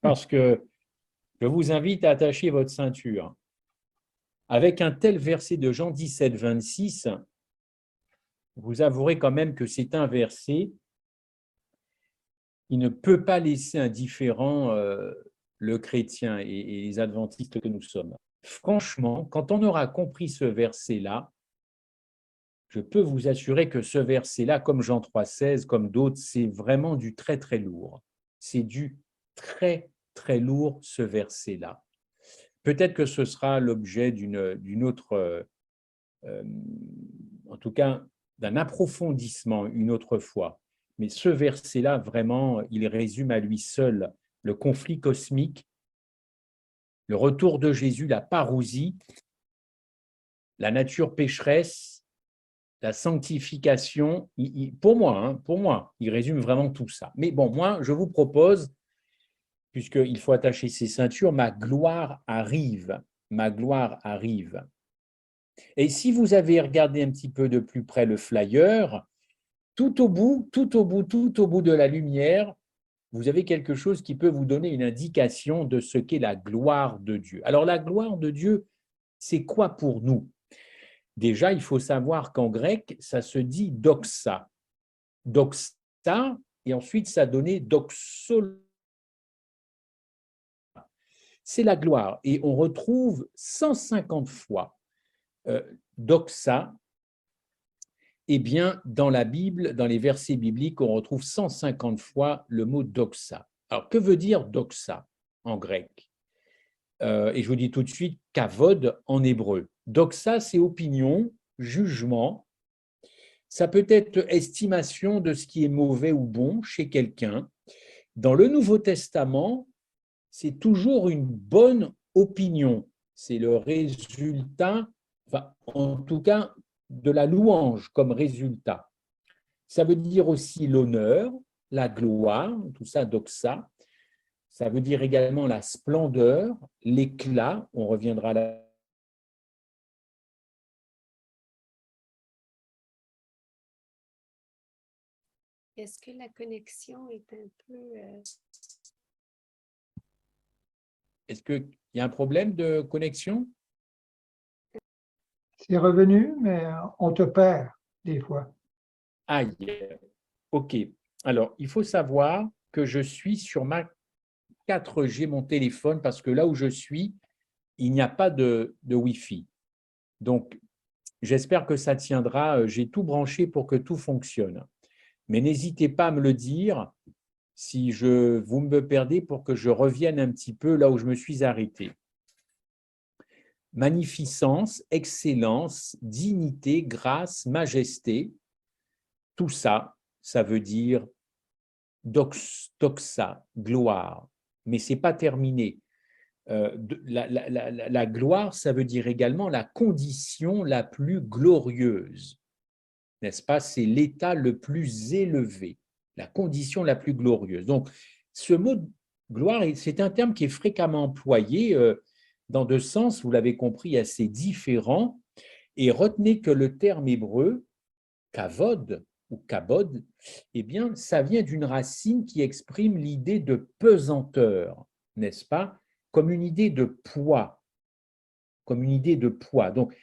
parce que je vous invite à attacher votre ceinture. Avec un tel verset de Jean 17, 26, vous avouerez quand même que c'est un verset qui ne peut pas laisser indifférent le chrétien et les adventistes que nous sommes. Franchement, quand on aura compris ce verset-là, je peux vous assurer que ce verset-là, comme Jean 3,16, comme d'autres, c'est vraiment du très, très lourd. C'est du très, très lourd, ce verset-là. Peut-être que ce sera l'objet d'une autre, en tout cas, d'un approfondissement une autre fois. Mais ce verset-là, vraiment, il résume à lui seul le conflit cosmique, le retour de Jésus, la parousie, la nature pécheresse, la sanctification. Pour moi, il résume vraiment tout ça. Mais bon, moi, je vous propose, puisqu'il faut attacher ses ceintures, ma gloire arrive. Ma gloire arrive. Et si vous avez regardé un petit peu de plus près le flyer, tout au bout de la lumière, vous avez quelque chose qui peut vous donner une indication de ce qu'est la gloire de Dieu. Alors, la gloire de Dieu, c'est quoi pour nous? Déjà, il faut savoir qu'en grec, ça se dit doxa. Doxa, et ensuite, ça donnait doxolo. C'est la gloire. Et on retrouve 150 fois doxa. Eh bien, dans la Bible, dans les versets bibliques, on retrouve 150 fois le mot doxa. Alors, que veut dire doxa en grec? Et je vous dis tout de suite, kavod en hébreu. Doxa, c'est opinion, jugement. Ça peut être estimation de ce qui est mauvais ou bon chez quelqu'un. Dans le Nouveau Testament, c'est toujours une bonne opinion. C'est le résultat, enfin, en tout cas, de la louange comme résultat. Ça veut dire aussi l'honneur, la gloire, tout ça, doxa. Ça veut dire également la splendeur, l'éclat. On reviendra là. Est-ce que la connexion est un peu... Est-ce qu'il y a un problème de connexion? C'est revenu, mais on te perd des fois. Aïe, ok. Alors, il faut savoir que je suis sur ma 4G, mon téléphone, parce que là où je suis, il n'y a pas de Wi-Fi. Donc, j'espère que ça tiendra. J'ai tout branché pour que tout fonctionne. Mais n'hésitez pas à me le dire si vous me perdez pour que je revienne un petit peu là où je me suis arrêté. Magnificence, excellence, dignité, grâce, majesté, tout ça, ça veut dire doxa, gloire. Mais ce n'est pas terminé. La gloire, ça veut dire également la condition la plus glorieuse, n'est-ce pas? C'est l'état le plus élevé, la condition la plus glorieuse. Donc, ce mot gloire, c'est un terme qui est fréquemment employé dans deux sens, vous l'avez compris, assez différents. Et retenez que le terme hébreu, kavod ou kabod, eh bien, ça vient d'une racine qui exprime l'idée de pesanteur, n'est-ce pas? Comme une idée de poids, comme une idée de poids. Donc,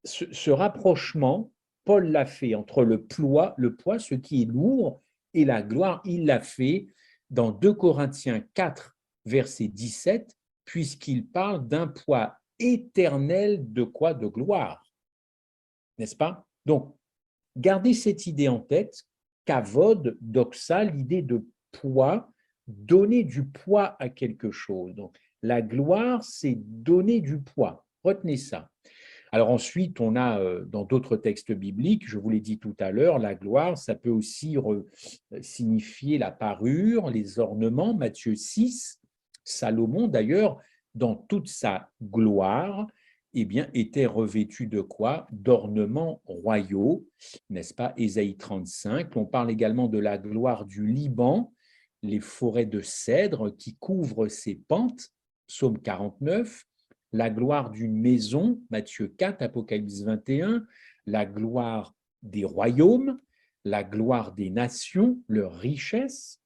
ce rapprochement, Paul l'a fait entre le poids, ce qui est lourd, et la gloire, il l'a fait dans 2 Corinthiens 4, verset 17, puisqu'il parle d'un poids éternel de quoi? De gloire, n'est-ce pas? Donc, gardez cette idée en tête, kavod, doxa, l'idée de poids, donner du poids à quelque chose. Donc, la gloire, c'est donner du poids. Retenez ça. Alors ensuite, on a dans d'autres textes bibliques, je vous l'ai dit tout à l'heure, la gloire, ça peut aussi signifier la parure, les ornements. Matthieu 6, Salomon d'ailleurs, dans toute sa gloire, eh bien, était revêtu de quoi? D'ornements royaux, n'est-ce pas? Ésaïe 35. On parle également de la gloire du Liban, les forêts de cèdre qui couvrent ses pentes, Psaume 49. La gloire d'une maison, Matthieu 4, Apocalypse 21, la gloire des royaumes, la gloire des nations, leur richesse.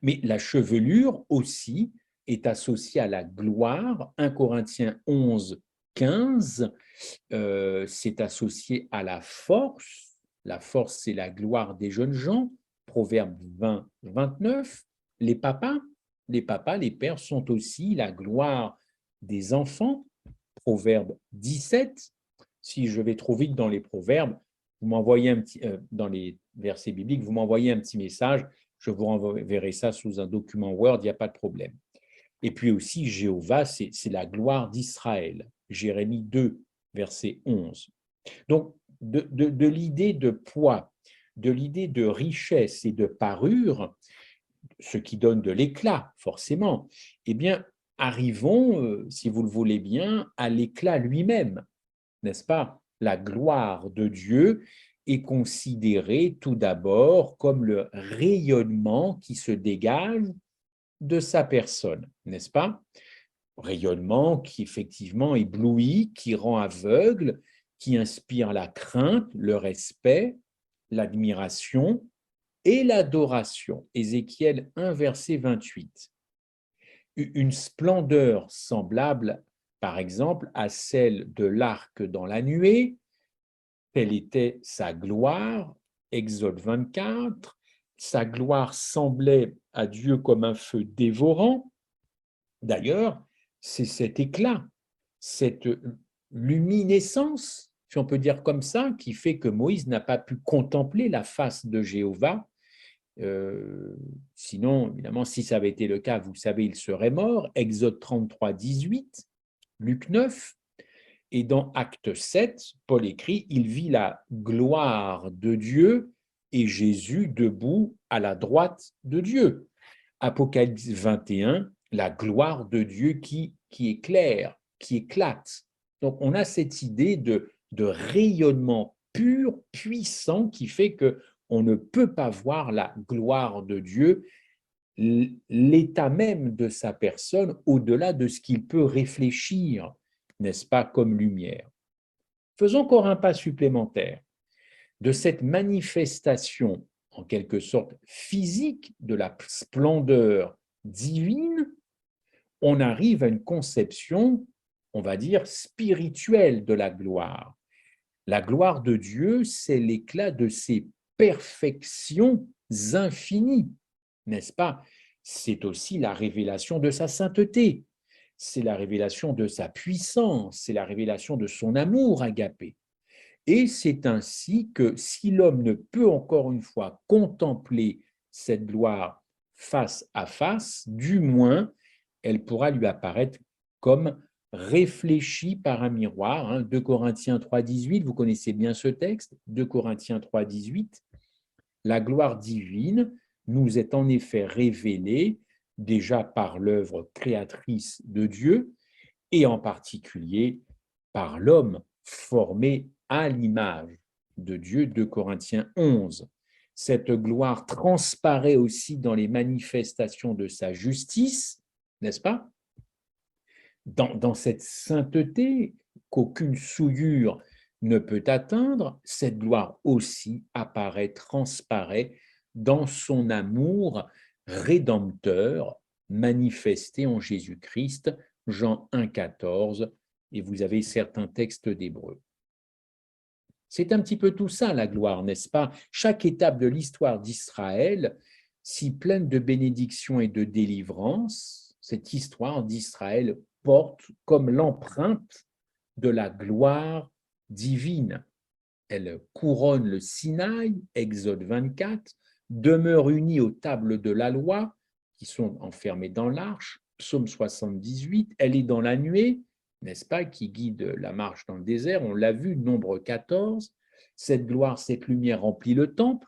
Mais la chevelure aussi est associée à la gloire. 1 Corinthiens 11, 15, c'est associé à la force. La force, c'est la gloire des jeunes gens. Proverbe 20, 29. Les papas, les pères sont aussi la gloire des enfants. Proverbe 17. Si je vais trop vite dans les proverbes, vous m'envoyez dans les versets bibliques, vous m'envoyez un petit message, je vous renverrai ça sous un document Word, il n'y a pas de problème. Et puis aussi, Jéhovah, c'est la gloire d'Israël. Jérémie 2, verset 11. Donc, de l'idée de poids, de l'idée de richesse et de parure, ce qui donne de l'éclat, forcément, eh bien, arrivons, si vous le voulez bien, à l'éclat lui-même, n'est-ce pas? La gloire de Dieu est considérée tout d'abord comme le rayonnement qui se dégage de sa personne, n'est-ce pas? Rayonnement qui effectivement éblouit, qui rend aveugle, qui inspire la crainte, le respect, l'admiration et l'adoration. Ézéchiel 1, verset 28. Une splendeur semblable, par exemple, à celle de l'arc dans la nuée, telle était sa gloire, Exode 24, sa gloire semblait à Dieu comme un feu dévorant. D'ailleurs, c'est cet éclat, cette luminescence, si on peut dire comme ça, qui fait que Moïse n'a pas pu contempler la face de Jéhovah. Sinon, évidemment, si ça avait été le cas, vous savez, il serait mort. Exode 33, 18, Luc 9. Et dans Acte 7, Paul écrit, il vit la gloire de Dieu et Jésus debout à la droite de Dieu. Apocalypse 21, la gloire de Dieu qui éclaire, qui éclate. Donc on a cette idée de rayonnement pur, puissant, qui fait qu'on ne peut pas voir la gloire de Dieu, l'état même de sa personne, au-delà de ce qu'il peut réfléchir, n'est-ce pas, comme lumière. Faisons encore un pas supplémentaire. De cette manifestation, en quelque sorte physique, de la splendeur divine, on arrive à une conception, on va dire, spirituelle de la gloire. La gloire de Dieu, c'est l'éclat de ses perfections infinies, n'est-ce pas? C'est aussi la révélation de sa sainteté, c'est la révélation de sa puissance, c'est la révélation de son amour agapé. Et c'est ainsi que si l'homme ne peut encore une fois contempler cette gloire face à face, du moins, elle pourra lui apparaître comme réfléchie par un miroir. 2 Corinthiens 3, 18, vous connaissez bien ce texte, 2 Corinthiens 3, 18. La gloire divine nous est en effet révélée déjà par l'œuvre créatrice de Dieu et en particulier par l'homme formé à l'image de Dieu, 2 Corinthiens 11. Cette gloire transparaît aussi dans les manifestations de sa justice, n'est-ce pas? Dans cette sainteté qu'aucune souillure ne peut atteindre, cette gloire aussi apparaît, transparaît dans son amour rédempteur manifesté en Jésus-Christ, Jean 1, 14, et vous avez certains textes d'Hébreux. C'est un petit peu tout ça, la gloire, n'est-ce pas? Chaque étape de l'histoire d'Israël, si pleine de bénédictions et de délivrance, cette histoire d'Israël porte comme l'empreinte de la gloire divine. Elle couronne le Sinaï, Exode 24, demeure unie aux tables de la loi, qui sont enfermées dans l'arche, Psaume 78, elle est dans la nuée, n'est-ce pas, qui guide la marche dans le désert, on l'a vu, Nombre 14, cette gloire, cette lumière remplit le temple,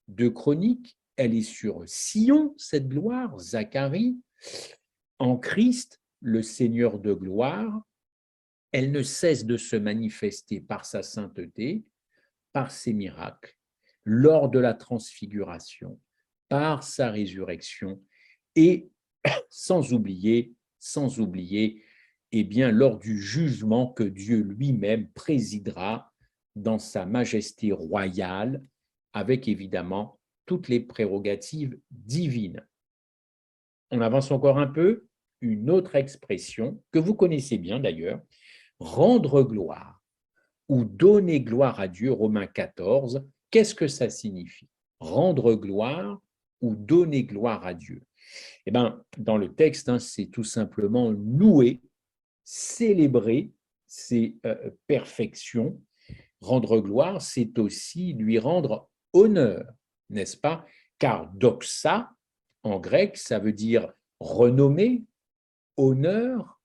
2 Chroniques, elle est sur Sion, cette gloire, Zacharie, en Christ, le Seigneur de gloire, elle ne cesse de se manifester par sa sainteté, par ses miracles, lors de la transfiguration, par sa résurrection et sans oublier, eh bien, lors du jugement que Dieu lui-même présidera dans sa majesté royale, avec évidemment toutes les prérogatives divines. On avance encore un peu. Une autre expression que vous connaissez bien d'ailleurs, rendre gloire ou donner gloire à Dieu, Romains 14, qu'est-ce que ça signifie? Rendre gloire ou donner gloire à Dieu? Eh bien, dans le texte, hein, c'est tout simplement louer, célébrer ses perfections. Rendre gloire, c'est aussi lui rendre honneur, n'est-ce pas? Car doxa, en grec, ça veut dire renommée, honneur.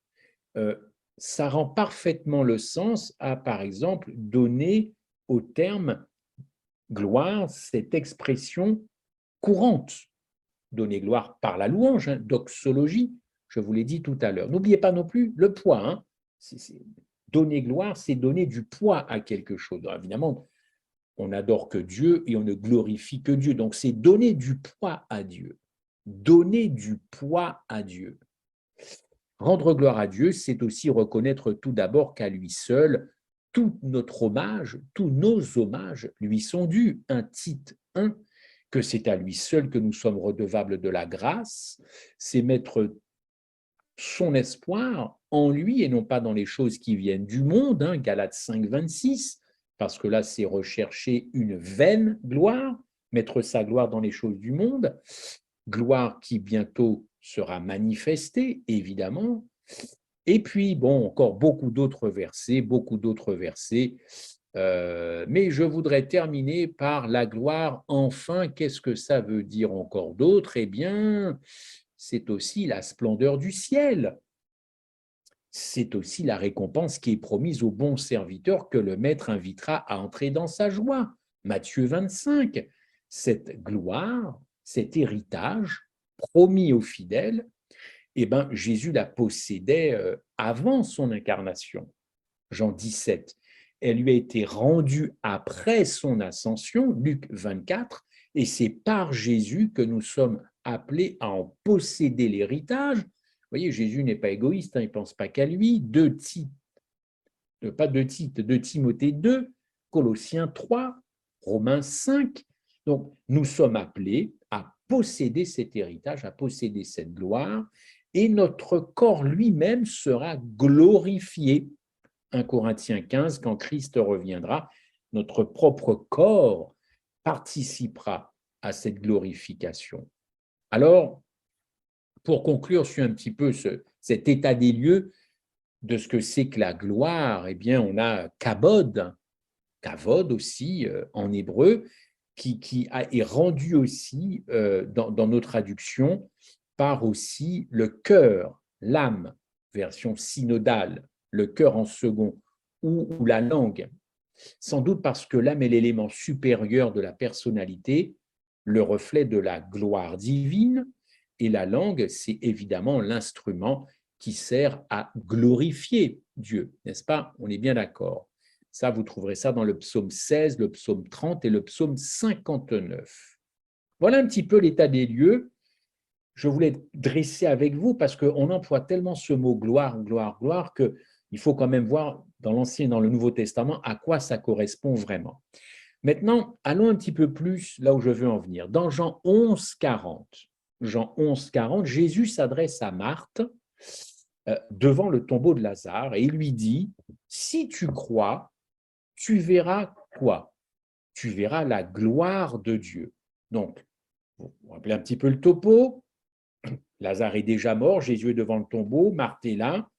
Ça rend parfaitement le sens à, par exemple, donner au terme gloire cette expression courante. Donner gloire par la louange, hein, doxologie, je vous l'ai dit tout à l'heure. N'oubliez pas non plus le poids. Hein. Donner gloire, c'est donner du poids à quelque chose. Alors, évidemment, on n'adore que Dieu et on ne glorifie que Dieu. Donc, c'est donner du poids à Dieu. Donner du poids à Dieu. Rendre gloire à Dieu, c'est aussi reconnaître tout d'abord qu'à lui seul, tout notre hommage, tous nos hommages lui sont dus. Un Tite 1, que c'est à lui seul que nous sommes redevables de la grâce, c'est mettre son espoir en lui et non pas dans les choses qui viennent du monde, hein, Galates 5, 26, parce que là, c'est rechercher une vaine gloire, mettre sa gloire dans les choses du monde, gloire qui bientôt sera manifestée, évidemment. Et puis, bon, encore beaucoup d'autres versets, mais je voudrais terminer par la gloire. Enfin, qu'est-ce que ça veut dire encore d'autre? Eh bien, c'est aussi la splendeur du ciel. C'est aussi la récompense qui est promise aux bons serviteurs que le Maître invitera à entrer dans sa joie. Matthieu 25, cette gloire, cet héritage promis aux fidèles, eh ben, Jésus la possédait avant son incarnation. Jean 17, elle lui a été rendue après son ascension, Luc 24, et c'est par Jésus que nous sommes appelés à en posséder l'héritage. Vous voyez, Jésus n'est pas égoïste, hein, il ne pense pas qu'à lui. De Timothée 2, Colossiens 3, Romains 5. Donc, nous sommes appelés à posséder cet héritage, à posséder cette gloire, et notre corps lui-même sera glorifié. 1 Corinthiens 15, quand Christ reviendra, notre propre corps participera à cette glorification. Alors, pour conclure sur un petit peu cet état des lieux de ce que c'est que la gloire, eh bien, on a kavod aussi en hébreu, qui est rendu aussi dans nos traductions par aussi le cœur, l'âme, version synodale, le cœur en second, ou la langue. Sans doute parce que l'âme est l'élément supérieur de la personnalité, le reflet de la gloire divine, et la langue, c'est évidemment l'instrument qui sert à glorifier Dieu, n'est-ce pas? On est bien d'accord. Ça, vous trouverez ça dans le psaume 16, le psaume 30 et le psaume 59. Voilà un petit peu l'état des lieux. Je voulais dresser avec vous parce qu'on emploie tellement ce mot gloire, gloire, gloire, qu'il faut quand même voir dans l'Ancien et dans le Nouveau Testament à quoi ça correspond vraiment. Maintenant, allons un petit peu plus là où je veux en venir. Dans Jean 11, 40, Jésus s'adresse à Marthe devant le tombeau de Lazare et il lui dit, si tu crois, tu verras quoi? Tu verras la gloire de Dieu. Donc, vous vous rappelez un petit peu le topo. Lazare est déjà mort, Jésus est devant le tombeau, Marthe est là,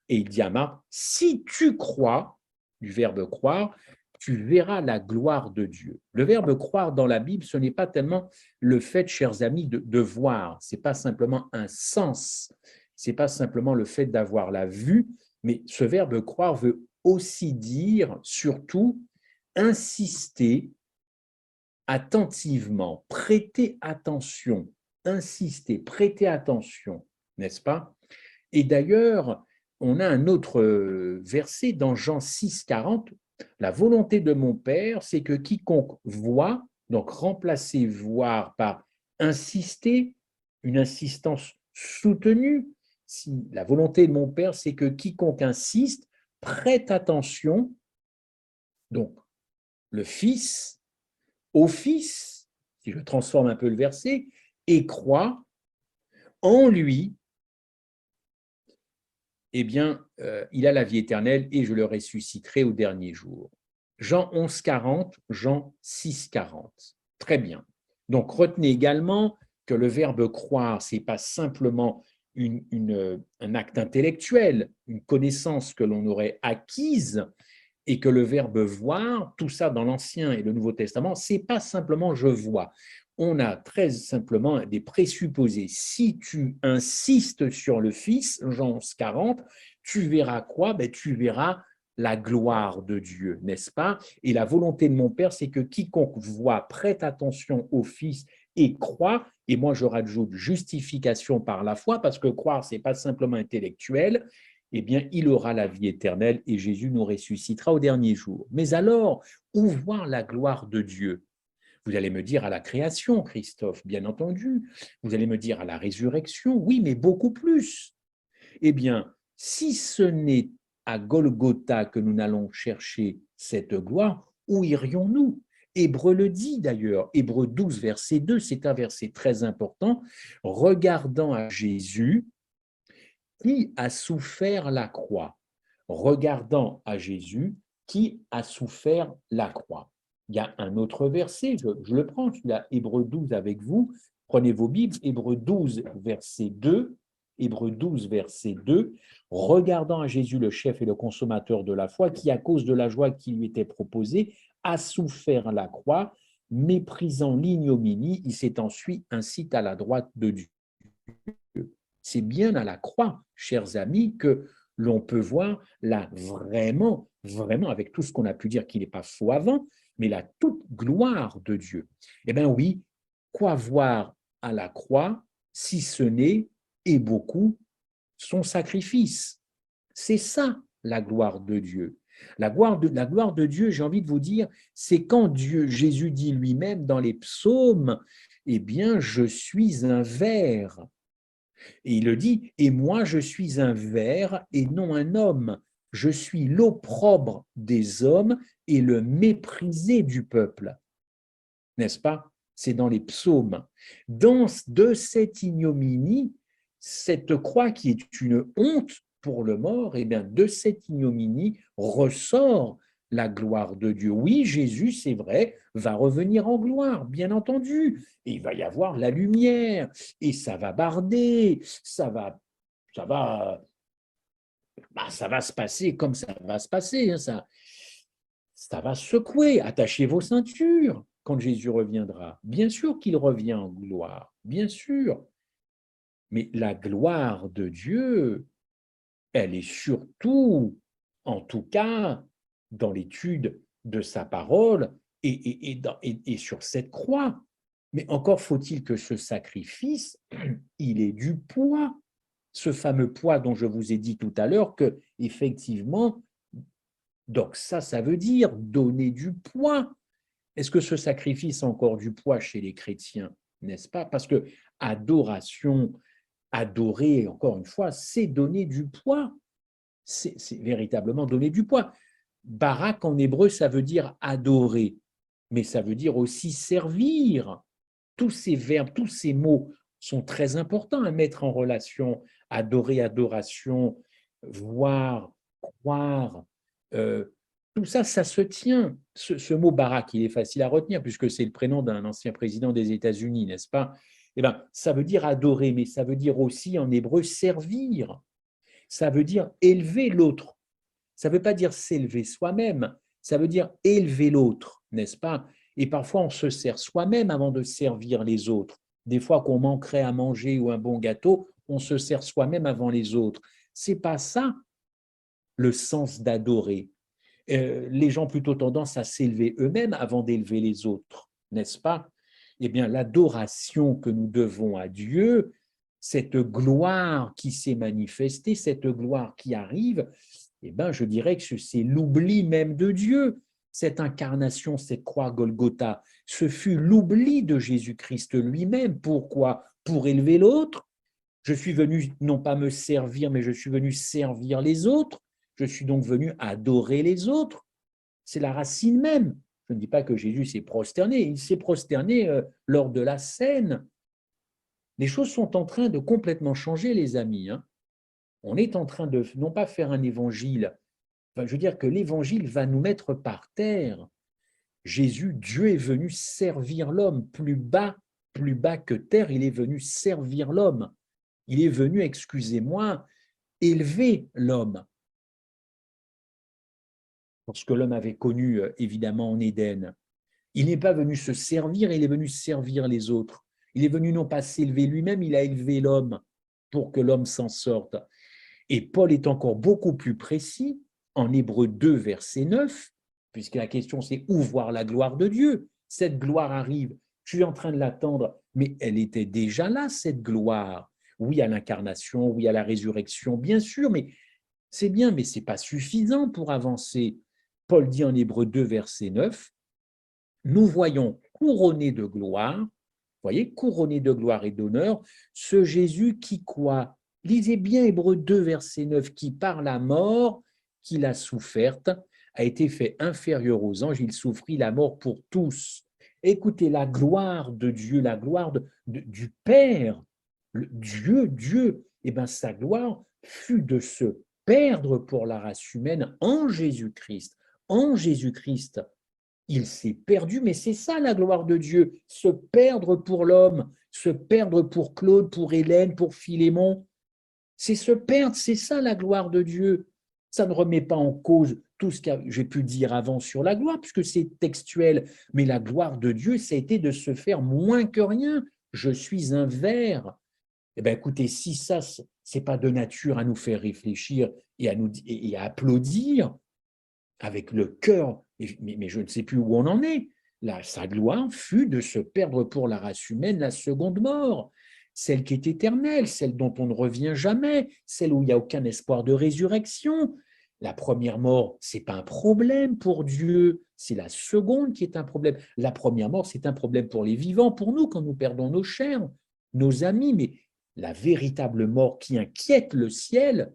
et il dit à Marthe, si tu crois, du verbe croire, tu verras la gloire de Dieu. Le verbe croire dans la Bible, ce n'est pas tellement le fait, chers amis, de voir, ce n'est pas simplement un sens, ce n'est pas simplement le fait d'avoir la vue, mais ce verbe croire veut aussi dire, surtout, insister attentivement, prêter attention, insister, prêter attention, n'est-ce pas? Et d'ailleurs, on a un autre verset dans Jean 6, 40. La volonté de mon Père, c'est que quiconque voit, donc remplacer voir par insister, une insistance soutenue. Si la volonté de mon Père, c'est que quiconque insiste, prête attention, donc le Fils, au Fils, si je transforme un peu le verset, et croit en lui, eh bien, il a la vie éternelle et je le ressusciterai au dernier jour. Jean 11, 40, Jean 6, 40. Très bien. Donc, retenez également que le verbe croire, ce n'est pas simplement un acte intellectuel, une connaissance que l'on aurait acquise, et que le verbe voir, tout ça dans l'Ancien et le Nouveau Testament, ce n'est pas simplement je vois. On a très simplement des présupposés. Si tu insistes sur le Fils, Jean 11, 40, tu verras quoi? Ben, tu verras la gloire de Dieu, n'est-ce pas? Et la volonté de mon Père, c'est que quiconque voit, prête attention au Fils et croit, et moi je rajoute justification par la foi, parce que croire, ce n'est pas simplement intellectuel, eh bien, il aura la vie éternelle et Jésus nous ressuscitera au dernier jour. Mais alors, où voir la gloire de Dieu? Vous allez me dire à la création, Christophe, bien entendu. Vous allez me dire à la résurrection, oui, mais beaucoup plus. Eh bien, si ce n'est à Golgotha que nous n'allons chercher cette gloire, où irions-nous? Hébreu le dit d'ailleurs, Hébreu 12, verset 2, c'est un verset très important. Regardant à Jésus, qui a souffert la croix, regardant à Jésus qui a souffert la croix. Il y a un autre verset, je le prends, celui-là, Hébreu 12 avec vous, prenez vos Bibles, Hébreu 12, verset 2, Hébreu 12, verset 2, regardant à Jésus, le chef et le consommateur de la foi, qui, à cause de la joie qui lui était proposée, a souffert la croix, méprisant l'ignominie, il s'est ensuite ainsi à la droite de Dieu. C'est bien à la croix, chers amis, que l'on peut voir vraiment, avec tout ce qu'on a pu dire qu'il n'est pas faux avant, mais la toute gloire de Dieu. Eh bien oui, quoi voir à la croix si ce n'est, et beaucoup, son sacrifice? C'est ça la gloire de Dieu. La gloire de Dieu, j'ai envie de vous dire, c'est quand Jésus dit lui-même dans les psaumes, eh bien, je suis un ver. Et il le dit, et moi je suis un ver et non un homme. Je suis l'opprobre des hommes et le méprisé du peuple. N'est-ce pas? C'est dans les psaumes. De cette ignominie, cette croix qui est une honte pour le mort, et bien de cette ignominie ressort la gloire de Dieu. Oui, Jésus, c'est vrai, va revenir en gloire, bien entendu. Et il va y avoir la lumière, et ça va barder, ça va se passer comme ça va se passer. Hein, ça va secouer. Attachez vos ceintures quand Jésus reviendra. Bien sûr qu'il revient en gloire, bien sûr. Mais la gloire de Dieu, elle est surtout, en tout cas, dans l'étude de sa parole et sur cette croix. Mais encore faut-il que ce sacrifice, il ait du poids. Ce fameux poids dont je vous ai dit tout à l'heure que, effectivement, donc ça veut dire donner du poids. Est-ce que ce sacrifice a encore du poids chez les chrétiens, n'est-ce pas? Parce que adoration, adorer, encore une fois, c'est donner du poids. C'est véritablement donner du poids. Barak en hébreu, ça veut dire adorer, mais ça veut dire aussi servir. Tous ces verbes, tous ces mots sont très importants à mettre en relation. Adorer, adoration, voir, croire, tout ça, ça se tient. Ce mot Barack, il est facile à retenir puisque c'est le prénom d'un ancien président des États-Unis, n'est-ce pas? Eh bien, ça veut dire adorer, mais ça veut dire aussi en hébreu servir. Ça veut dire élever l'autre. Ça ne veut pas dire s'élever soi-même, ça veut dire élever l'autre, n'est-ce pas? Et parfois, on se sert soi-même avant de servir les autres. Des fois qu'on manquerait à manger ou un bon gâteau, on se sert soi-même avant les autres. Ce n'est pas ça le sens d'adorer. Les gens ont plutôt tendance à s'élever eux-mêmes avant d'élever les autres, n'est-ce pas? Eh bien, l'adoration que nous devons à Dieu, cette gloire qui s'est manifestée, cette gloire qui arrive, eh bien, je dirais que c'est l'oubli même de Dieu. Cette incarnation, cette croix Golgotha, ce fut l'oubli de Jésus-Christ lui-même. Pourquoi? Pour élever l'autre. Je suis venu non pas me servir, mais je suis venu servir les autres. Je suis donc venu adorer les autres. C'est la racine même. Je ne dis pas que Jésus s'est prosterné. Il s'est prosterné lors de la scène. Les choses sont en train de complètement changer, les amis, hein. On est en train de, non pas faire un évangile, enfin, je veux dire que l'évangile va nous mettre par terre. Jésus, Dieu est venu servir l'homme plus bas que terre, il est venu servir l'homme. Il est venu, excusez-moi, élever l'homme. Parce que l'homme avait connu, évidemment, en Éden. Il n'est pas venu se servir, il est venu servir les autres. Il est venu non pas s'élever lui-même, il a élevé l'homme pour que l'homme s'en sorte. Et Paul est encore beaucoup plus précis en Hébreux 2, verset 9, puisque la question c'est où voir la gloire de Dieu. Cette gloire arrive, je suis en train de l'attendre, mais elle était déjà là, cette gloire. Oui à l'incarnation, oui à la résurrection, bien sûr, mais c'est bien, mais ce n'est pas suffisant pour avancer. Paul dit en Hébreux 2, verset 9, nous voyons couronné de gloire, vous voyez, couronné de gloire et d'honneur, ce Jésus qui quoi? Lisez bien Hébreux 2, verset 9, qui par la mort qu'il a soufferte, a été fait inférieur aux anges, il souffrit la mort pour tous. Écoutez, la gloire de Dieu, la gloire du Père, Dieu, et bien sa gloire fut de se perdre pour la race humaine en Jésus-Christ. En Jésus-Christ, il s'est perdu, mais c'est ça la gloire de Dieu, se perdre pour l'homme, se perdre pour Claude, pour Hélène, pour Philémon. C'est se perdre, c'est ça la gloire de Dieu. Ça ne remet pas en cause tout ce que j'ai pu dire avant sur la gloire, puisque c'est textuel. Mais la gloire de Dieu, ça a été de se faire moins que rien. Je suis un ver. Eh bien, écoutez, si ça, c'est pas de nature à nous faire réfléchir et à applaudir, avec le cœur, mais je ne sais plus où on en est. Là, sa gloire fut de se perdre pour la race humaine la seconde mort, celle qui est éternelle, celle dont on ne revient jamais, celle où il n'y a aucun espoir de résurrection. La première mort, ce n'est pas un problème pour Dieu, c'est la seconde qui est un problème. La première mort, c'est un problème pour les vivants, pour nous, quand nous perdons nos chers, nos amis, mais la véritable mort qui inquiète le ciel,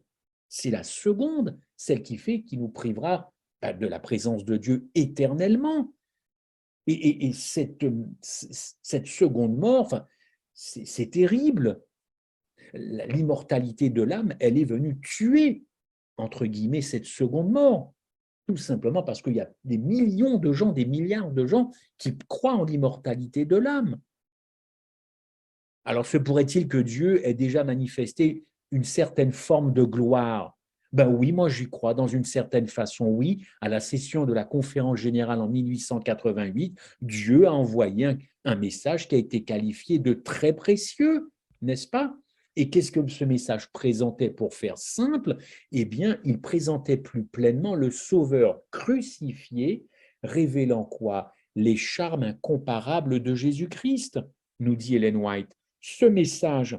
c'est la seconde, celle qui nous privera de la présence de Dieu éternellement. Et cette seconde mort, enfin, c'est terrible. L'immortalité de l'âme, elle est venue tuer, entre guillemets, cette seconde mort. Tout simplement parce qu'il y a des millions de gens, des milliards de gens qui croient en l'immortalité de l'âme. Alors, se pourrait-il que Dieu ait déjà manifesté une certaine forme de gloire? Ben oui, moi j'y crois dans une certaine façon, oui. À la session de la conférence générale en 1888, Dieu a envoyé un message qui a été qualifié de très précieux, n'est-ce pas? Et qu'est-ce que ce message présentait pour faire simple? Eh bien, il présentait plus pleinement le Sauveur crucifié, révélant quoi? Les charmes incomparables de Jésus-Christ, nous dit Ellen White. Ce message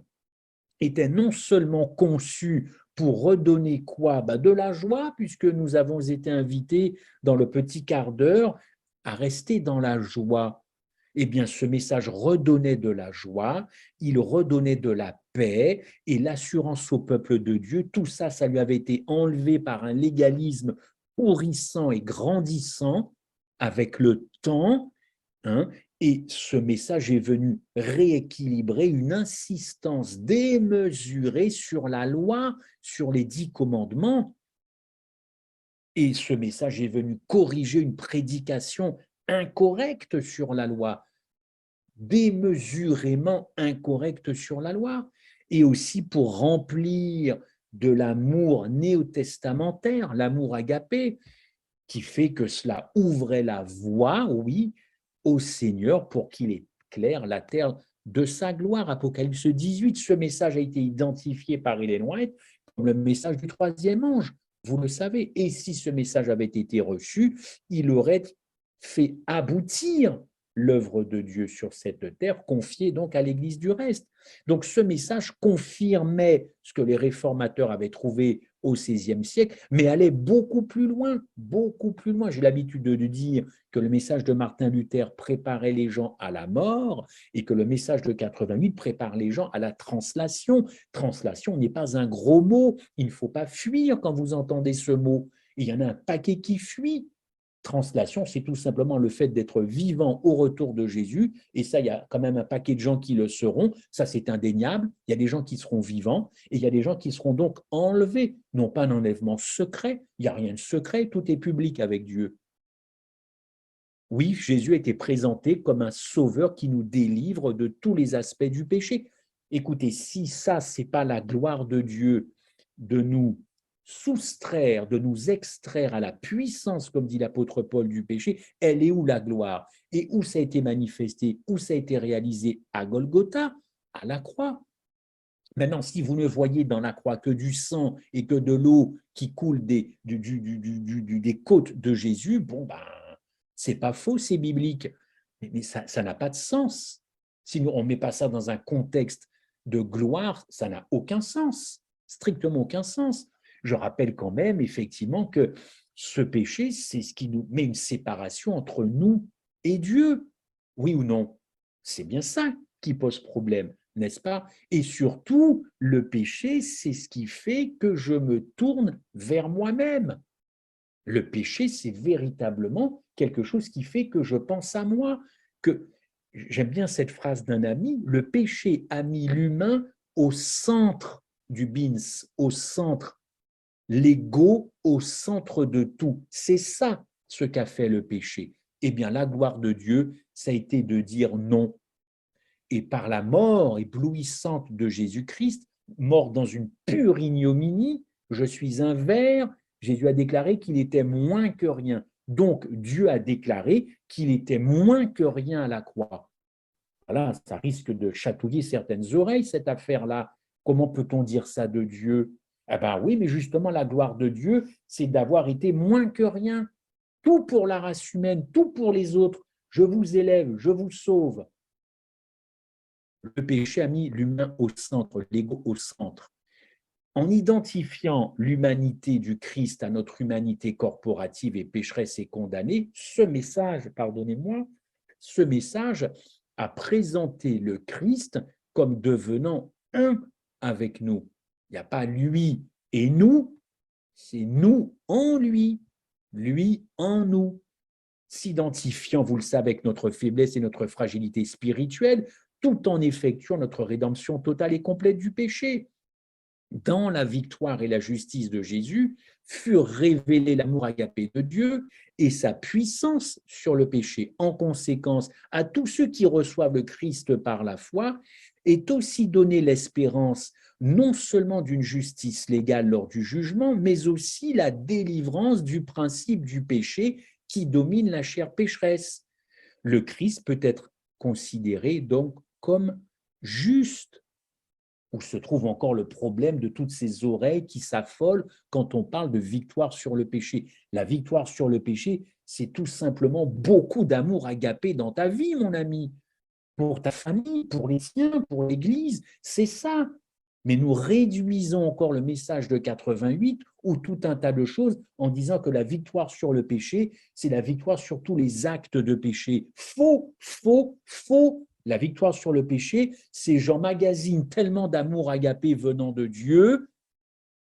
était non seulement conçu pour redonner quoi? De la joie, puisque nous avons été invités dans le petit quart d'heure à rester dans la joie. Eh bien, ce message redonnait de la joie, il redonnait de la paix et l'assurance au peuple de Dieu. Tout ça, ça lui avait été enlevé par un légalisme pourrissant et grandissant avec le temps, hein, et ce message est venu rééquilibrer une insistance démesurée sur la loi, sur les 10 commandements. Et ce message est venu corriger une prédication incorrecte sur la loi, démesurément incorrecte sur la loi, et aussi pour remplir de l'amour néo-testamentaire, l'amour agapé, qui fait que cela ouvrait la voie, oui, au Seigneur pour qu'il éclaire la terre de sa gloire. Apocalypse 18, ce message a été identifié par Ellen White comme le message du troisième ange, vous le savez. Et si ce message avait été reçu, il aurait fait aboutir l'œuvre de Dieu sur cette terre, confiée donc à l'Église du reste. Donc ce message confirmait ce que les réformateurs avaient trouvé au XVIe siècle, mais allait beaucoup plus loin, beaucoup plus loin. J'ai l'habitude de dire que le message de Martin Luther préparait les gens à la mort et que le message de 88 prépare les gens à la translation. Translation n'est pas un gros mot, il ne faut pas fuir quand vous entendez ce mot. Il y en a un paquet qui fuit. translation, c'est tout simplement le fait d'être vivant au retour de Jésus, et ça, il y a quand même un paquet de gens qui le seront, ça c'est indéniable, il y a des gens qui seront vivants, et il y a des gens qui seront donc enlevés, non pas un enlèvement secret, il n'y a rien de secret, tout est public avec Dieu. Oui, Jésus a été présenté comme un sauveur qui nous délivre de tous les aspects du péché. Écoutez, si ça, ce n'est pas la gloire de Dieu de nous soustraire, de nous extraire à la puissance, comme dit l'apôtre Paul, du péché, elle est où la gloire? Et où ça a été manifesté? Où ça a été réalisé? À Golgotha, à la croix. Maintenant, si vous ne voyez dans la croix que du sang et que de l'eau qui coule des côtes de Jésus, bon, ben, c'est pas faux, c'est biblique, mais ça n'a pas de sens. Si on ne met pas ça dans un contexte de gloire, ça n'a aucun sens, strictement aucun sens. Je rappelle quand même, effectivement, que ce péché, c'est ce qui nous met une séparation entre nous et Dieu. Oui ou non? C'est bien ça qui pose problème, n'est-ce pas? Et surtout, le péché, c'est ce qui fait que je me tourne vers moi-même. Le péché, c'est véritablement quelque chose qui fait que je pense à moi. Que j'aime bien cette phrase d'un ami, le péché a mis l'humain au centre du bins, au centre, l'ego au centre de tout. C'est ça ce qu'a fait le péché. Eh bien, la gloire de Dieu, ça a été de dire non. Et par la mort éblouissante de Jésus-Christ, mort dans une pure ignominie, je suis un ver, Jésus a déclaré qu'il était moins que rien. Donc, Dieu a déclaré qu'il était moins que rien à la croix. Voilà, ça risque de chatouiller certaines oreilles, cette affaire-là. Comment peut-on dire ça de Dieu? Eh bien oui, mais justement, la gloire de Dieu, c'est d'avoir été moins que rien. Tout pour la race humaine, tout pour les autres. Je vous élève, je vous sauve. Le péché a mis l'humain au centre, l'ego au centre. En identifiant l'humanité du Christ à notre humanité corporative et pécheresse et condamnée, ce message, pardonnez-moi, ce message a présenté le Christ comme devenant un avec nous. Il n'y a pas lui et nous, c'est nous en lui en nous. S'identifiant, vous le savez, avec notre faiblesse et notre fragilité spirituelle, tout en effectuant notre rédemption totale et complète du péché. Dans la victoire et la justice de Jésus, furent révélés l'amour agapé de Dieu et sa puissance sur le péché. En conséquence, à tous ceux qui reçoivent le Christ par la foi, est aussi donnée l'espérance non seulement d'une justice légale lors du jugement, mais aussi la délivrance du principe du péché qui domine la chair pécheresse. Le Christ peut être considéré donc comme juste, où se trouve encore le problème de toutes ces oreilles qui s'affolent quand on parle de victoire sur le péché. La victoire sur le péché, c'est tout simplement beaucoup d'amour agapé dans ta vie, mon ami, pour ta famille, pour les siens, pour l'Église, c'est ça. Mais nous réduisons encore le message de 88 ou tout un tas de choses en disant que la victoire sur le péché, c'est la victoire sur tous les actes de péché. Faux, faux, faux. La victoire sur le péché, c'est j'emmagasine tellement d'amour agapé venant de Dieu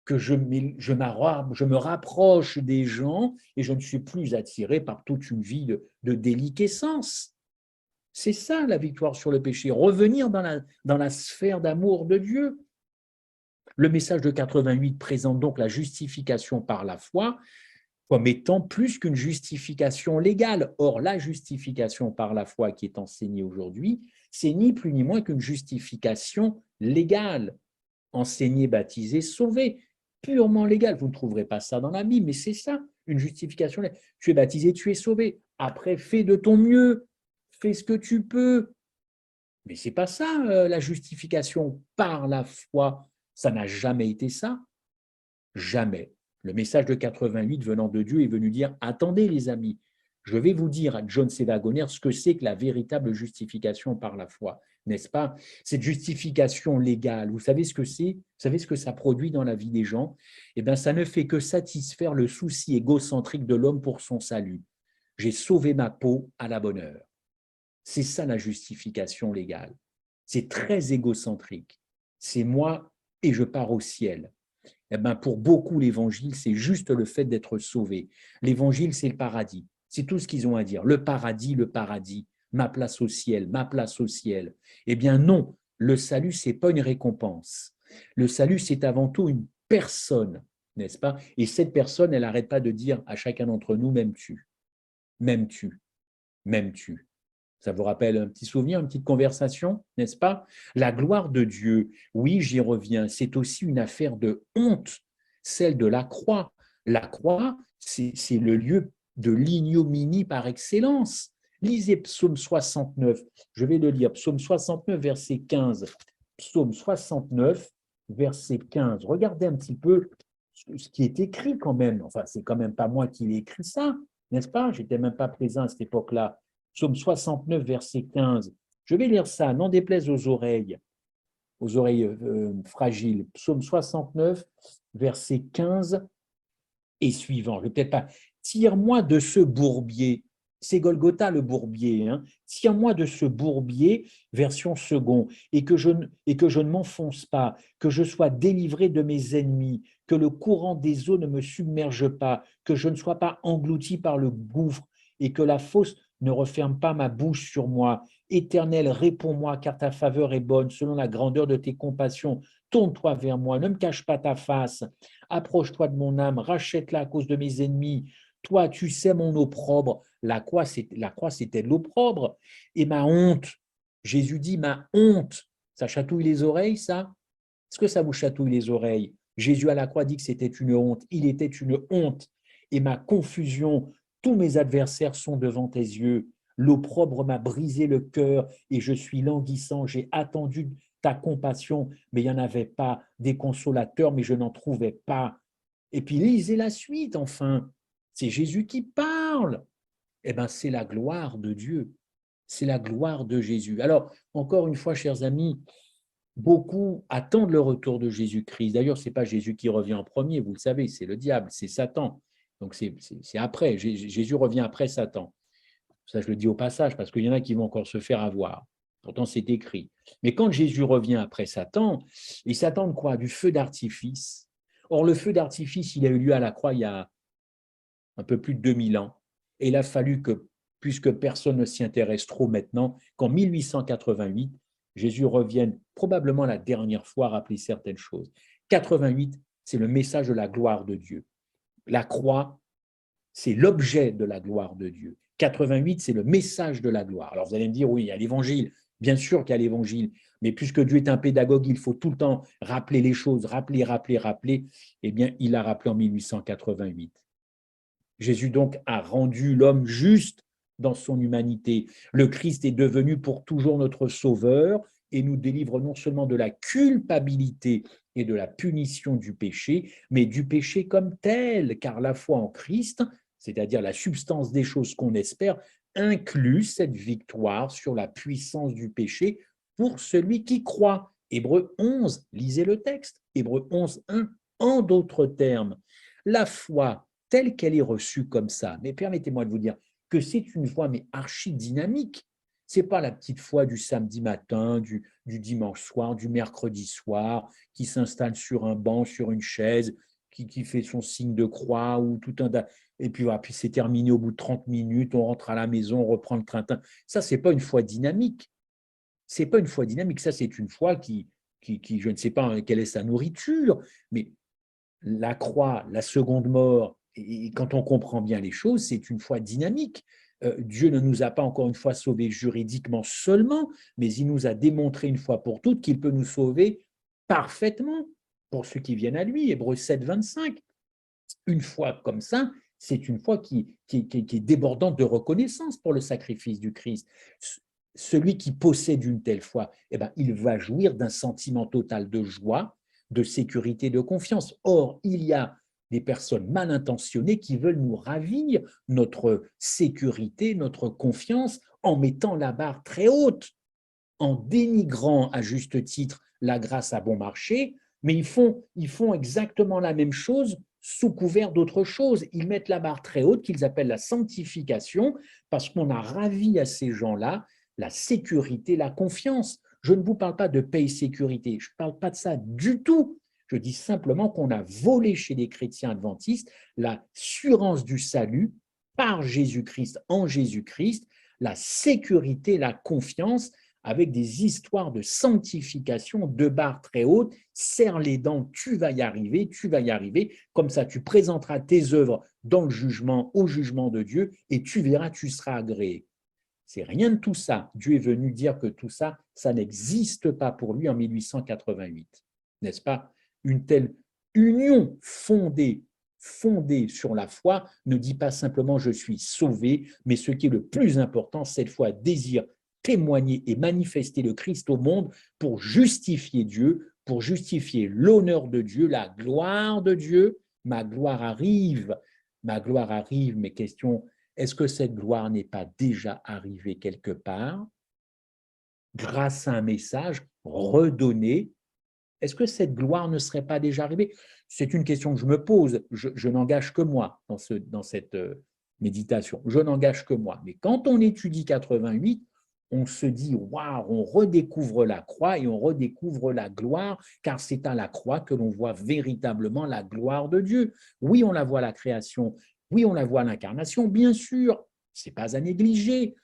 que je me rapproche des gens et je ne suis plus attiré par toute une vie de déliquescence. C'est ça la victoire sur le péché, revenir dans la sphère d'amour de Dieu. Le message de 88 présente donc la justification par la foi comme étant plus qu'une justification légale. Or, la justification par la foi qui est enseignée aujourd'hui, c'est ni plus ni moins qu'une justification légale. Enseigné, baptisé, sauvé, purement légale. Vous ne trouverez pas ça dans la Bible, mais c'est ça, une justification légale. Tu es baptisé, tu es sauvé. Après, fais de ton mieux, fais ce que tu peux. Mais ce n'est pas ça, la justification par la foi. Ça n'a jamais été ça. Jamais. Le message de 88 venant de Dieu est venu dire « Attendez les amis, je vais vous dire à John C. Wagoner ce que c'est que la véritable justification par la foi, n'est-ce pas? Cette justification légale, vous savez ce que c'est? Vous savez ce que ça produit dans la vie des gens? Eh bien, ça ne fait que satisfaire le souci égocentrique de l'homme pour son salut. J'ai sauvé ma peau à la bonne heure. C'est ça la justification légale. C'est très égocentrique. C'est moi et je pars au ciel. Eh bien, pour beaucoup, l'évangile, c'est juste le fait d'être sauvé. L'évangile, c'est le paradis. C'est tout ce qu'ils ont à dire. Le paradis, ma place au ciel, ma place au ciel. Eh bien non, le salut, ce n'est pas une récompense. Le salut, c'est avant tout une personne, n'est-ce pas? Et cette personne, elle n'arrête pas de dire à chacun d'entre nous, m'aimes-tu? M'aimes-tu? M'aimes-tu? Ça vous rappelle un petit souvenir, une petite conversation, n'est-ce pas? La gloire de Dieu, oui, j'y reviens, c'est aussi une affaire de honte, celle de la croix. La croix, c'est le lieu de l'ignominie par excellence. Lisez Psaume 69, je vais le lire, Psaume 69, verset 15. Psaume 69, verset 15. Regardez un petit peu ce qui est écrit quand même. Enfin, c'est quand même pas moi qui l'ai écrit ça, n'est-ce pas? Je n'étais même pas présent à cette époque-là. Psaume 69, verset 15. Je vais lire ça, n'en déplaise aux oreilles fragiles. Psaume 69, verset 15 et suivant. Je ne vais peut-être pas. Tire-moi de ce bourbier. C'est Golgotha le bourbier. Hein. Tire-moi de ce bourbier, version second, et que je ne m'enfonce pas, que je sois délivré de mes ennemis, que le courant des eaux ne me submerge pas, que je ne sois pas englouti par le gouffre, et que la fosse ne referme pas ma bouche sur moi. Éternel, réponds-moi, car ta faveur est bonne, selon la grandeur de tes compassions. Tourne-toi vers moi, ne me cache pas ta face. Approche-toi de mon âme, rachète-la à cause de mes ennemis. Toi, tu sais mon opprobre. La croix, c'était de l'opprobre. Et ma honte, Jésus dit, ma honte, ça chatouille les oreilles, ça? Est-ce que ça vous chatouille les oreilles? Jésus à la croix dit que c'était une honte. Il était une honte. Et ma confusion, tous mes adversaires sont devant tes yeux. L'opprobre m'a brisé le cœur et je suis languissant. J'ai attendu ta compassion, mais il n'y en avait pas. Des consolateurs, mais je n'en trouvais pas. Et puis lisez la suite, enfin. C'est Jésus qui parle. Eh bien, c'est la gloire de Dieu. C'est la gloire de Jésus. Alors, encore une fois, chers amis, beaucoup attendent le retour de Jésus-Christ. D'ailleurs, ce n'est pas Jésus qui revient en premier, vous le savez, c'est le diable, c'est Satan. Donc, c'est après. Jésus revient après Satan. Ça, je le dis au passage, parce qu'il y en a qui vont encore se faire avoir. Pourtant, c'est écrit. Mais quand Jésus revient après Satan, ils s'attendent quoi? Du feu d'artifice. Or, le feu d'artifice, il a eu lieu à la croix il y a un peu plus de 2000 ans. Et il a fallu que, puisque personne ne s'y intéresse trop maintenant, qu'en 1888, Jésus revienne probablement la dernière fois à rappeler certaines choses. 88, c'est le message de la gloire de Dieu. La croix, c'est l'objet de la gloire de Dieu. 88, c'est le message de la gloire. Alors vous allez me dire, oui, il y a l'évangile. Bien sûr qu'il y a l'évangile, mais puisque Dieu est un pédagogue, il faut tout le temps rappeler les choses, rappeler. Eh bien, il l'a rappelé en 1888. Jésus donc a rendu l'homme juste dans son humanité. Le Christ est devenu pour toujours notre sauveur et nous délivre non seulement de la culpabilité et de la punition du péché, mais du péché comme tel, car la foi en Christ, c'est-à-dire la substance des choses qu'on espère, inclut cette victoire sur la puissance du péché pour celui qui croit. Hébreux 11, lisez le texte, Hébreux 11, 1, en d'autres termes, la foi telle qu'elle est reçue comme ça, mais permettez-moi de vous dire que c'est une foi mais archi dynamique. Ce n'est pas la petite foi du samedi matin, du dimanche soir, du mercredi soir, qui s'installe sur un banc, sur une chaise, qui fait son signe de croix, ou tout un... Et puis, voilà, puis c'est terminé au bout de 30 minutes, on rentre à la maison, on reprend le train-train. Ça, ce n'est pas une foi dynamique. Ce n'est pas une foi dynamique, ça, c'est une foi qui, je ne sais pas quelle est sa nourriture, mais la croix, la seconde mort, et quand on comprend bien les choses, c'est une foi dynamique. Dieu ne nous a pas encore une fois sauvés juridiquement seulement, mais il nous a démontré une fois pour toutes qu'il peut nous sauver parfaitement pour ceux qui viennent à lui. Hébreux 7, 25. Une foi comme ça, c'est une foi qui est débordante de reconnaissance pour le sacrifice du Christ. Celui qui possède une telle foi, eh ben, il va jouir d'un sentiment total de joie, de sécurité, de confiance. Or, il y a des personnes mal intentionnées qui veulent nous ravir notre sécurité, notre confiance, en mettant la barre très haute, en dénigrant à juste titre la grâce à bon marché, mais ils font exactement la même chose sous couvert d'autre chose. Ils mettent la barre très haute qu'ils appellent la sanctification parce qu'on a ravi à ces gens-là la sécurité, la confiance. Je ne vous parle pas de paix et sécurité, je ne parle pas de ça du tout. Je dis simplement qu'on a volé chez les chrétiens adventistes l'assurance du salut par Jésus-Christ, en Jésus-Christ, la sécurité, la confiance, avec des histoires de sanctification, de barres très hautes, serre les dents, tu vas y arriver, comme ça tu présenteras tes œuvres dans le jugement, au jugement de Dieu, et tu verras, tu seras agréé. C'est rien de tout ça. Dieu est venu dire que tout ça, ça n'existe pas pour lui en 1888, n'est-ce pas? Une telle union fondée sur la foi ne dit pas simplement je suis sauvé, mais ce qui est le plus important, cette foi désire témoigner et manifester le Christ au monde pour justifier Dieu, pour justifier l'honneur de Dieu, la gloire de Dieu. Ma gloire arrive, mais question, est-ce que cette gloire n'est pas déjà arrivée quelque part grâce à un message redonné? Est-ce que cette gloire ne serait pas déjà arrivée? C'est une question que je me pose. Je n'engage que moi dans cette méditation. Je n'engage que moi. Mais quand on étudie 88, on se dit, waouh, on redécouvre la croix et on redécouvre la gloire, car c'est à la croix que l'on voit véritablement la gloire de Dieu. Oui, on la voit à la création, oui, on la voit à l'incarnation, bien sûr, ce n'est pas à négliger.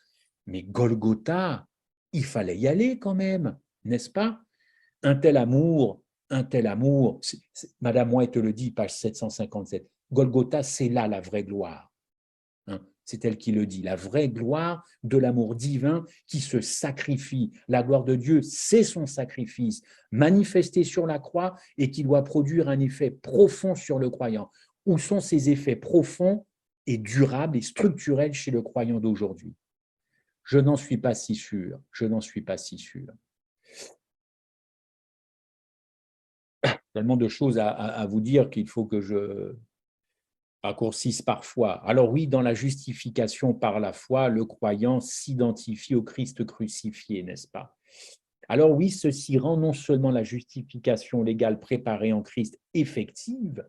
Mais Golgotha, il fallait y aller quand même, n'est-ce pas? Un tel amour, Madame White le dit, page 757, Golgotha, c'est là la vraie gloire. Hein, c'est elle qui le dit, la vraie gloire de l'amour divin qui se sacrifie. La gloire de Dieu, c'est son sacrifice, manifesté sur la croix et qui doit produire un effet profond sur le croyant. Où sont ces effets profonds et durables et structurels chez le croyant d'aujourd'hui? Je n'en suis pas si sûr, Tellement de choses à vous dire qu'il faut que je raccourcisse parfois. Alors oui, dans la justification par la foi, le croyant s'identifie au Christ crucifié, n'est-ce pas? Alors oui, ceci rend non seulement la justification légale préparée en Christ effective,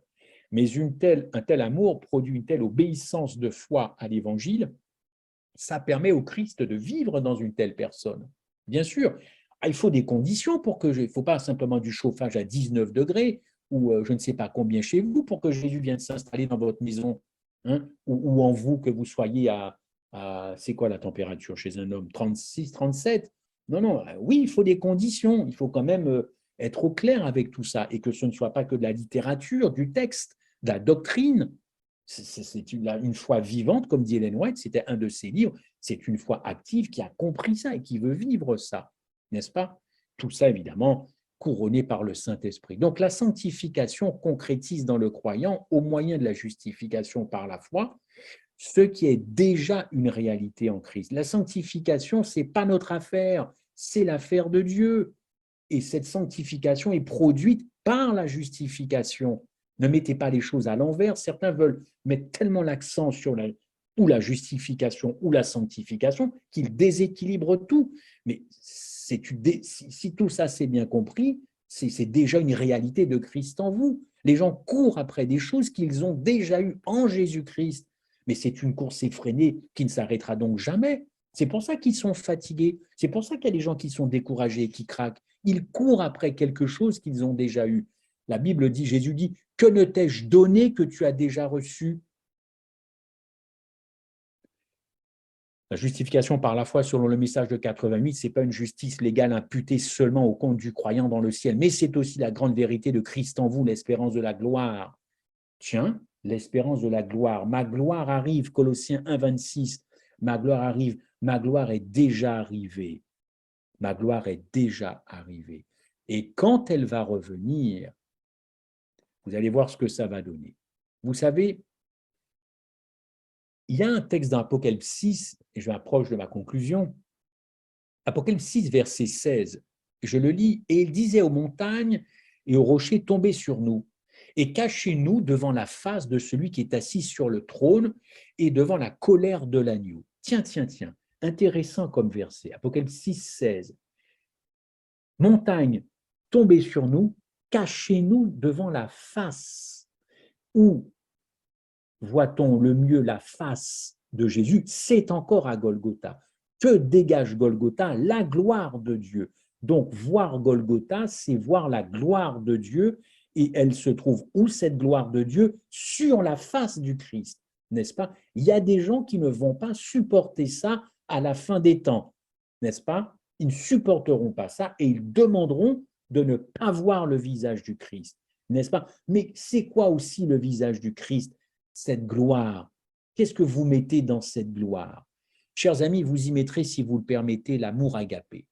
mais un tel amour produit une telle obéissance de foi à l'Évangile, ça permet au Christ de vivre dans une telle personne. Bien sûr, il faut des conditions pour que il ne faut pas simplement du chauffage à 19 degrés ou je ne sais pas combien chez vous pour que Jésus vienne s'installer dans votre maison, hein, ou en vous que vous soyez c'est quoi la température chez un homme? 36, 37? Non, non, oui, il faut des conditions, il faut quand même être au clair avec tout ça et que ce ne soit pas que de la littérature, du texte, de la doctrine. C'est une foi vivante, comme dit Ellen White, c'était un de ses livres, c'est une foi active qui a compris ça et qui veut vivre ça, n'est-ce pas? Tout ça, évidemment, couronné par le Saint-Esprit. Donc, la sanctification concrétise dans le croyant, au moyen de la justification par la foi, ce qui est déjà une réalité en Christ. La sanctification, ce n'est pas notre affaire, c'est l'affaire de Dieu. Et cette sanctification est produite par la justification. Ne mettez pas les choses à l'envers. Certains veulent mettre tellement l'accent sur la justification ou la sanctification qu'ils déséquilibrent tout. Mais si tout ça c'est bien compris, c'est déjà une réalité de Christ en vous. Les gens courent après des choses qu'ils ont déjà eues en Jésus-Christ. Mais c'est une course effrénée qui ne s'arrêtera donc jamais. C'est pour ça qu'ils sont fatigués. C'est pour ça qu'il y a des gens qui sont découragés, qui craquent. Ils courent après quelque chose qu'ils ont déjà eu. La Bible dit, Jésus dit, que ne t'ai-je donné que tu as déjà reçu? La justification par la foi, selon le message de 88, ce n'est pas une justice légale imputée seulement au compte du croyant dans le ciel, mais c'est aussi la grande vérité de Christ en vous, l'espérance de la gloire. Tiens, l'espérance de la gloire. Ma gloire arrive, Colossiens 1, 26. Ma gloire arrive, ma gloire est déjà arrivée. Ma gloire est déjà arrivée. Et quand elle va revenir, vous allez voir ce que ça va donner. Vous savez, il y a un texte dans Apocalypse 6, et je m'approche de ma conclusion, Apocalypse 6, verset 16, je le lis, « Et il disait aux montagnes et aux rochers, tombez sur nous, et cachez-nous devant la face de celui qui est assis sur le trône et devant la colère de l'agneau. » Tiens, intéressant comme verset, Apocalypse 6, 16. Montagne, tombez sur nous, cachez-nous devant la face. Où voit-on le mieux la face de Jésus? C'est encore à Golgotha. Que dégage Golgotha? La gloire de Dieu. Donc, voir Golgotha, c'est voir la gloire de Dieu, et elle se trouve où, cette gloire de Dieu? Sur la face du Christ. n'est-ce pas? Il y a des gens qui ne vont pas supporter ça à la fin des temps, n'est-ce pas? Ils ne supporteront pas ça et ils demanderont de ne pas voir le visage du Christ, n'est-ce pas? Mais c'est quoi aussi le visage du Christ? Cette gloire. Qu'est-ce que vous mettez dans cette gloire? Chers amis, vous y mettrez, si vous le permettez, l'amour agapé.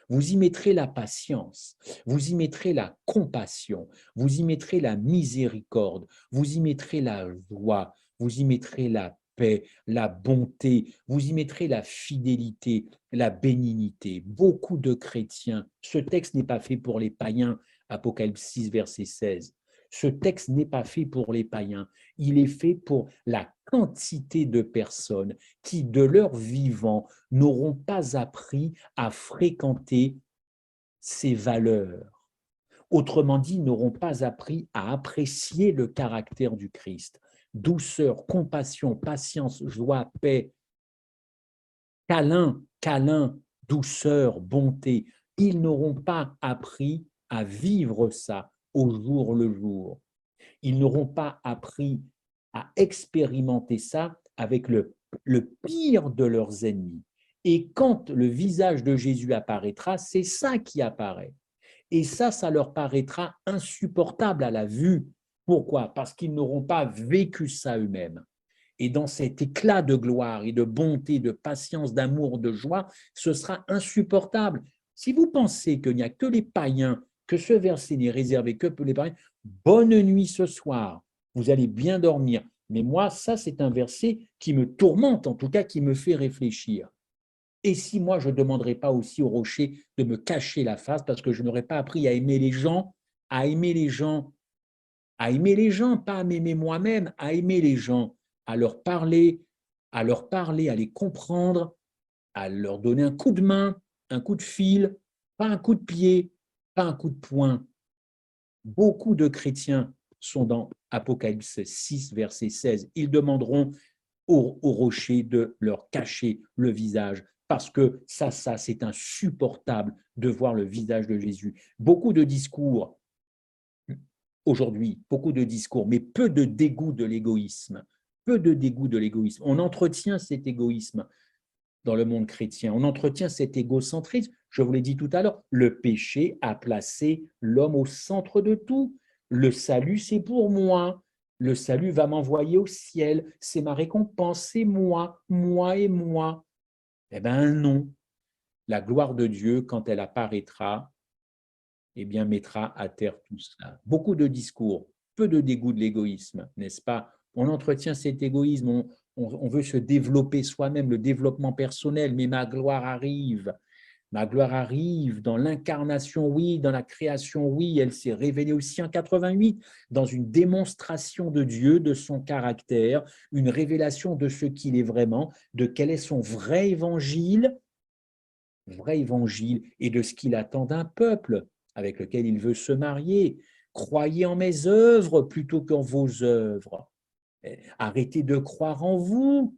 Vous y mettrez la patience, vous y mettrez la compassion, vous y mettrez la miséricorde, vous y mettrez la joie, vous y mettrez la paix, la bonté, vous y mettrez la fidélité, la bénignité. Beaucoup de chrétiens, ce texte n'est pas fait pour les païens, Apocalypse 6, verset 16. Ce texte n'est pas fait pour les païens, il est fait pour la quantité de personnes qui, de leur vivant, n'auront pas appris à fréquenter ces valeurs. Autrement dit, n'auront pas appris à apprécier le caractère du Christ. Douceur, compassion, patience, joie, paix, câlin, douceur, bonté. Ils n'auront pas appris à vivre ça au jour le jour. Ils n'auront pas appris à expérimenter ça avec le pire de leurs ennemis. Et quand le visage de Jésus apparaîtra, c'est ça qui apparaît. Et ça leur paraîtra insupportable à la vue. Pourquoi? Parce qu'ils n'auront pas vécu ça eux-mêmes. Et dans cet éclat de gloire et de bonté, de patience, d'amour, de joie, ce sera insupportable. Si vous pensez qu'il n'y a que les païens, que ce verset n'est réservé que pour les païens, bonne nuit ce soir, vous allez bien dormir. Mais moi, ça, c'est un verset qui me tourmente, en tout cas, qui me fait réfléchir. Et si moi, je ne demanderais pas aussi au rocher de me cacher la face parce que je n'aurais pas appris à aimer les gens, à aimer les gens, pas à m'aimer moi-même, à aimer les gens, à leur parler, à les comprendre, à leur donner un coup de main, un coup de fil, pas un coup de pied, pas un coup de poing. Beaucoup de chrétiens sont dans Apocalypse 6, verset 16. Ils demanderont au rocher de leur cacher le visage parce que ça c'est insupportable de voir le visage de Jésus. Beaucoup de discours aujourd'hui, beaucoup de discours, mais peu de dégoût de l'égoïsme. Peu de dégoût de l'égoïsme. On entretient cet égoïsme dans le monde chrétien. On entretient cet égocentrisme. Je vous l'ai dit tout à l'heure, le péché a placé l'homme au centre de tout. Le salut, c'est pour moi. Le salut va m'envoyer au ciel. C'est ma récompense, c'est moi et moi. Eh bien non. La gloire de Dieu, quand elle apparaîtra, eh bien, mettra à terre tout cela. Beaucoup de discours, peu de dégoût de l'égoïsme, n'est-ce pas? On entretient cet égoïsme, on veut se développer soi-même, le développement personnel, mais ma gloire arrive. Ma gloire arrive dans l'incarnation, oui, dans la création, oui, elle s'est révélée aussi en 88, dans une démonstration de Dieu, de son caractère, une révélation de ce qu'il est vraiment, de quel est son vrai évangile et de ce qu'il attend d'un peuple avec lequel il veut se marier. Croyez en mes œuvres plutôt qu'en vos œuvres. Arrêtez de croire en vous,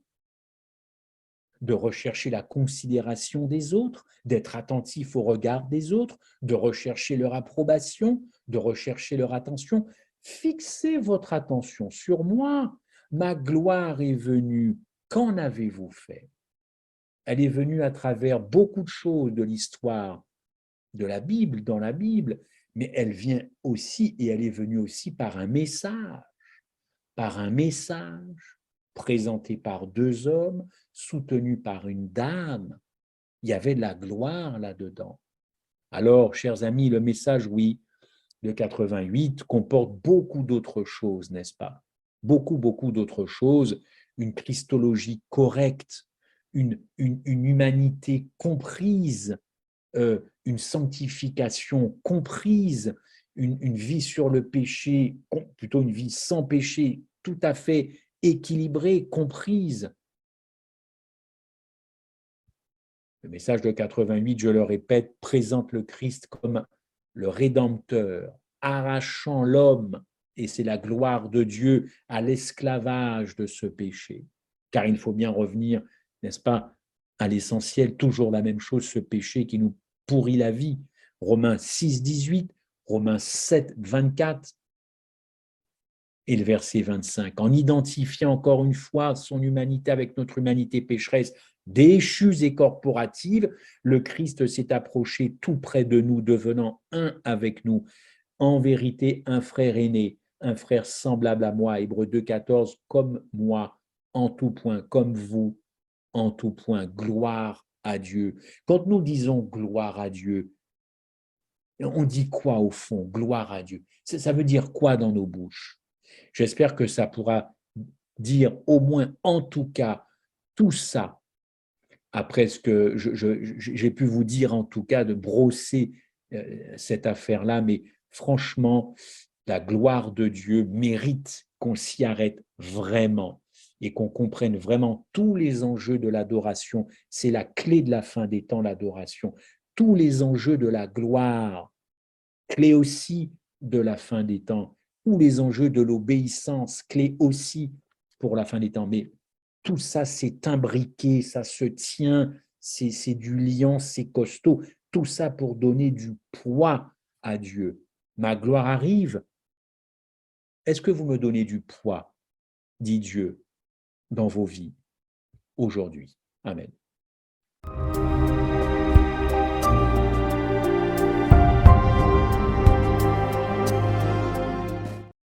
de rechercher la considération des autres, d'être attentif au regard des autres, de rechercher leur approbation, de rechercher leur attention. Fixez votre attention sur moi. Ma gloire est venue. Qu'en avez-vous fait? Elle est venue à travers beaucoup de choses de l'histoire de la Bible, dans la Bible, mais elle vient aussi, et elle est venue aussi par un message présenté par deux hommes, soutenu par une dame. Il y avait de la gloire là-dedans. Alors, chers amis, le message, oui, de 88 comporte beaucoup d'autres choses, n'est-ce pas? Beaucoup d'autres choses, une christologie correcte, une humanité comprise, une sanctification comprise, une vie sur le péché, plutôt une vie sans péché, tout à fait équilibrée, comprise. Le message de 88, je le répète, présente le Christ comme le Rédempteur, arrachant l'homme, et c'est la gloire de Dieu, à l'esclavage de ce péché. Car il faut bien revenir, n'est-ce pas, à l'essentiel, toujours la même chose, ce péché qui nous pourrit la vie. Romains 6, 18, Romains 7, 24. Et le verset 25, en identifiant encore une fois son humanité avec notre humanité pécheresse, déchue et corporative, le Christ s'est approché tout près de nous, devenant un avec nous. En vérité, un frère aîné, un frère semblable à moi, Hébreux 2,14, comme moi, en tout point, comme vous, en tout point. Gloire à Dieu. Quand nous disons gloire à Dieu, on dit quoi au fond? Gloire à Dieu. Ça veut dire quoi dans nos bouches? J'espère que ça pourra dire au moins en tout cas tout ça, après ce que j'ai pu vous dire en tout cas, de brosser cette affaire-là, mais franchement, la gloire de Dieu mérite qu'on s'y arrête vraiment et qu'on comprenne vraiment tous les enjeux de l'adoration. C'est la clé de la fin des temps, l'adoration. Tous les enjeux de la gloire, clé aussi de la fin des temps. Tous les enjeux de l'obéissance, clé aussi pour la fin des temps. Mais tout ça, c'est imbriqué, ça se tient, c'est du liant, c'est costaud. Tout ça pour donner du poids à Dieu. Ma gloire arrive. Est-ce que vous me donnez du poids, dit Dieu, dans vos vies aujourd'hui? Amen.